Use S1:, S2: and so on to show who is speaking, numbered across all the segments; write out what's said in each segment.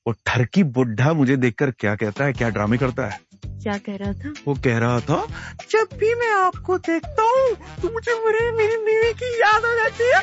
S1: वो ठरकी बुड्ढा मुझे देखकर क्या कहता है, क्या ड्रामे करता है।
S2: क्या कह रहा था?
S1: वो कह रहा था, जब भी मैं आपको देखता हूँ तो मुझे मेरी बीवी की याद आ जाती है।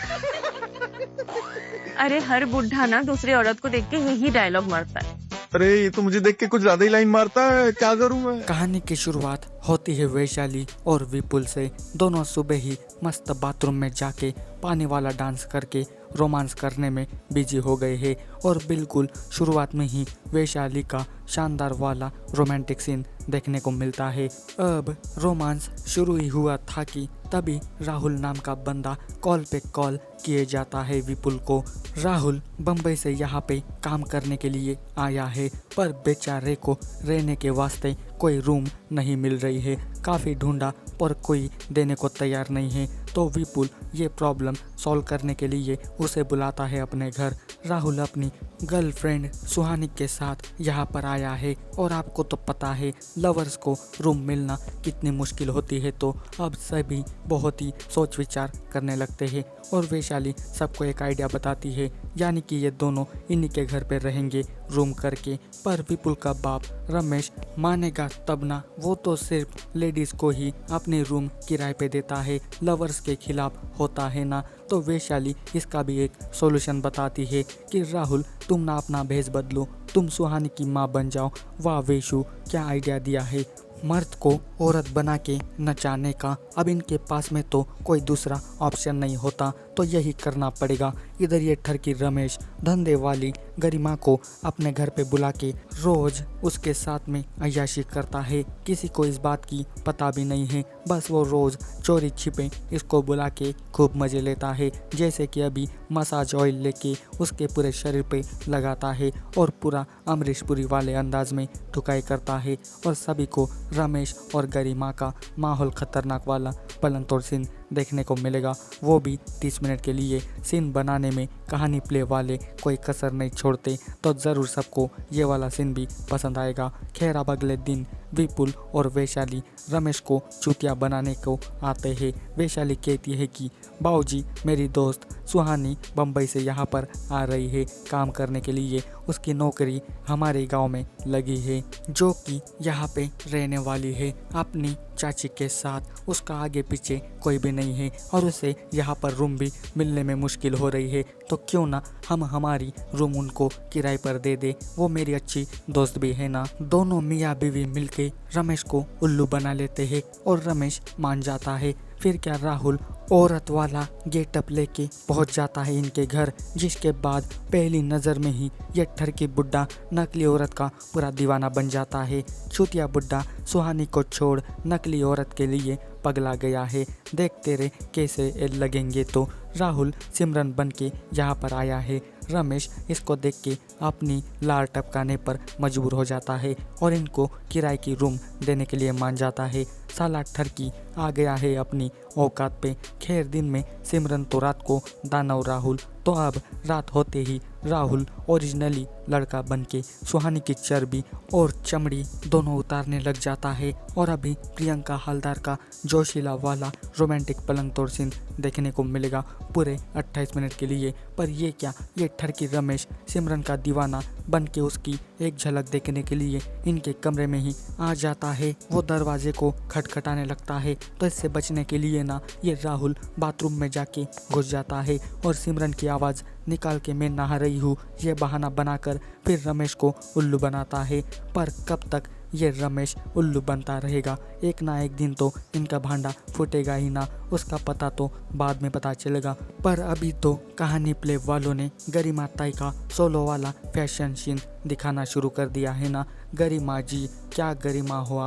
S2: अरे हर बुढ़ा ना दूसरी औरत को देख के यही डायलॉग मारता है।
S1: अरे ये तो मुझे देख के कुछ ज्यादा ही लाइन मारता है, क्या करूं मैं।
S3: कहानी की शुरुआत होती है वैशाली और विपुल से। दोनों सुबह ही मस्त बाथरूम में जाके पानी वाला डांस करके रोमांस करने में बिजी हो गए हैं और बिल्कुल शुरुआत में ही वैशाली का शानदार वाला रोमांटिक सीन देखने को मिलता है। अब रोमांस शुरू ही हुआ था कि तभी राहुल नाम का बंदा कॉल पे कॉल किए जाता है विपुल को। राहुल बम्बई से यहाँ पे काम करने के लिए आया है, पर बेचारे को रहने के वास्ते कोई रूम नहीं मिल रही है। काफ़ी ढूंढा पर कोई देने को तैयार नहीं है, तो विपुल ये प्रॉब्लम सॉल्व करने के लिए उसे बुलाता है अपने घर। राहुल अपनी गर्लफ्रेंड सुहानी के साथ यहाँ पर आया है और आपको तो पता है लवर्स को रूम मिलना कितनी मुश्किल होती है, तो अब सभी बहुत ही सोच विचार करने लगते हैं और वैशाली सबको एक आइडिया बताती है, यानी कि ये दोनों इन्हीं के घर पे रहेंगे रूम करके। पर विपुल का बाप रमेश मानेगा तब ना, वो तो सिर्फ लेडीज़ को ही अपने रूम किराए पे देता है, लवर्स के खिलाफ होता है ना। तो वैशाली इसका भी एक सॉल्यूशन बताती है कि राहुल तुम ना अपना भेष बदलो, तुम सुहानी की माँ बन जाओ। वाह वेशु, क्या आइडिया दिया है मर्द को औरत बना के नचाने का। अब इनके पास में तो कोई दूसरा ऑप्शन नहीं होता, तो यही करना पड़ेगा। इधर ये ठरकी रमेश धंधे वाली गरिमा को अपने घर पे बुला के रोज उसके साथ में अय्याशी करता है। किसी को इस बात की पता भी नहीं है, बस वो रोज चोरी छिपे इसको बुला के खूब मजे लेता है। जैसे कि अभी मसाज ऑयल लेके उसके पूरे शरीर पे लगाता है और पूरा अमरीश पुरी वाले अंदाज में ठुकाई करता है और सभी को रमेश और गरिमा का माहौल खतरनाक वाला पलंग तोड़ सीन देखने को मिलेगा। वो भी 30 मिनट के लिए सीन बनाने में कहानी प्ले वाले कोई कसर नहीं छोड़ते, तो ज़रूर सबको ये वाला सीन भी पसंद आएगा। खैर अब अगले दिन विपुल और वैशाली रमेश को चूतिया बनाने को आते हैं। वैशाली कहती है कि बाबूजी मेरी दोस्त सुहानी बम्बई से यहाँ पर आ रही है काम करने के लिए, उसकी नौकरी हमारे गांव में लगी है, जो कि यहाँ पे रहने वाली है अपनी चाची के साथ। उसका आगे पीछे कोई भी नहीं है और उसे यहाँ पर रूम भी मिलने में मुश्किल हो रही है, तो क्यों ना हम हमारी रूम उनको किराए पर दे दे, वो मेरी अच्छी दोस्त भी है ना। दोनों मियाँ बीवी मिलके रमेश को उल्लू बना लेते हैं और रमेश मान जाता है। फिर क्या राहुल औरत वाला गेटअप लेके पहुंच जाता है इनके घर, जिसके बाद पहली नज़र में ही ये ठरकी बुड्ढा नकली औरत का पूरा दीवाना बन जाता है। छुतिया बुड्ढा सुहानी को छोड़ नकली औरत के लिए पगला गया है। देखते रहे कैसे लगेंगे। तो राहुल सिमरन बन के यहाँ पर आया है। रमेश इसको देख के अपनी लार टपकाने पर मजबूर हो जाता है और इनको किराए की रूम देने के लिए मान जाता है। साला ठरकी आ गया है अपनी औकात पे। खैर दिन में सिमरन तो रात को दानव राहुल, तो अब रात होते ही राहुल ओरिजिनली लड़का बनके सुहानी की चर्बी और चमड़ी दोनों उतारने लग जाता है और अभी प्रियंका हलदार का जोशीला वाला रोमांटिक पलंग तोड़ सीन देखने को मिलेगा पूरे 28 मिनट के लिए। पर ये क्या, ये ठरकी रमेश सिमरन का दीवाना बन के उसकी एक झलक देखने के लिए इनके कमरे में ही आ जाता है। वो दरवाजे को खटखटाने लगता है, तो इससे बचने के लिए ना ये राहुल बाथरूम में जाके घुस जाता है और सिमरन की आवाज़ निकाल के मैं नहा रही हूँ ये बहाना बनाकर फिर रमेश को उल्लू बनाता है। पर कब तक ये रमेश उल्लू बनता रहेगा, एक ना एक दिन तो इनका भांडा फूटेगा ही ना, उसका पता तो बाद में पता चलेगा। पर अभी तो कहानी प्ले वालों ने गरिमा ताई का सोलो वाला फैशन सीन दिखाना शुरू कर दिया है ना। गरिमा जी, क्या गरिमा हो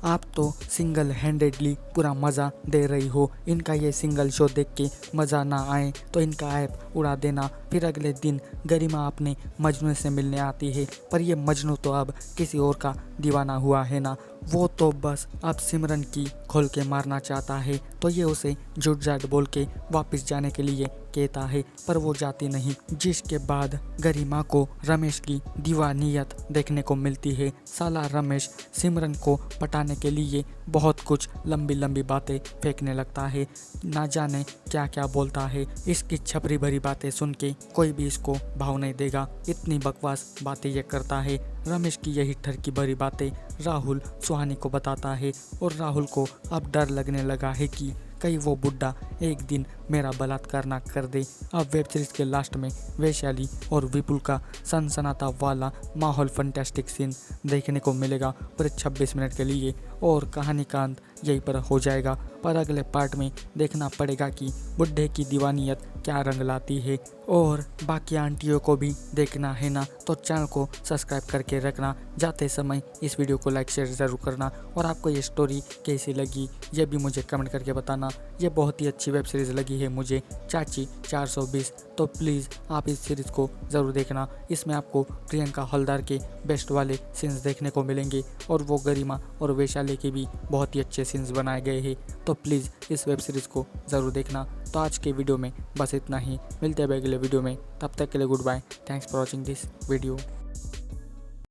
S3: आप तो सिंगल हैंडेडली पूरा मज़ा दे रही हो। इनका ये सिंगल शो देख के मज़ा ना आए तो इनका ऐप उड़ा देना। फिर अगले दिन गरिमा अपने मजनू से मिलने आती है, पर ये मजनू तो अब किसी और का दीवाना हुआ है ना। वो तो बस अब सिमरन की खोल के मारना चाहता है, तो ये उसे झूठ झाट बोल के वापस जाने के लिए कहता है, पर वो जाती नहीं। जिसके बाद गरिमा को रमेश की दीवानियत देखने को मिलती है। साला रमेश सिमरन को पटाने के लिए बहुत कुछ लंबी लंबी बातें फेंकने लगता है, ना जाने क्या क्या बोलता है। इसकी छपरी भरी बातें सुन के कोई भी इसको भाव नहीं देगा, इतनी बकवास बातें ये करता है। रमेश की यही ठरकी भरी बातें राहुल सुहानी को बताता है और राहुल को अब डर लगने लगा है कि कहीं वो बुड्ढा एक दिन मेरा बलात्कार ना कर दे। अब वेब सीरीज के लास्ट में वैशाली और विपुल का सनसनाता वाला माहौल फंटेस्टिक सीन देखने को मिलेगा पूरे 26 मिनट के लिए और कहानी का अंत यहीं पर हो जाएगा। पर अगले पार्ट में देखना पड़ेगा कि बुड्ढे की दीवानियत क्या रंग लाती है। और बाकी आंटियों को भी देखना है ना, तो चैनल को सब्सक्राइब करके रखना। जाते समय इस वीडियो को लाइक शेयर ज़रूर करना और आपको ये स्टोरी कैसी लगी ये भी मुझे कमेंट करके बताना। ये बहुत ही अच्छी वेब सीरीज़ लगी है मुझे, चाची 420। तो प्लीज़ आप इस सीरीज़ को ज़रूर देखना। इसमें आपको प्रियंका हलदार के बेस्ट वाले सीन्स देखने को मिलेंगे और वो गरिमा और वैशाली के भी बहुत ही अच्छे सीन्स बनाए गए हैं। तो प्लीज़ इस वेब सीरीज़ को ज़रूर देखना। तो आज के वीडियो में बस इतना ही, मिलते हैं अगले वीडियो में, तब तक के लिए good bye. Thanks for watching this video.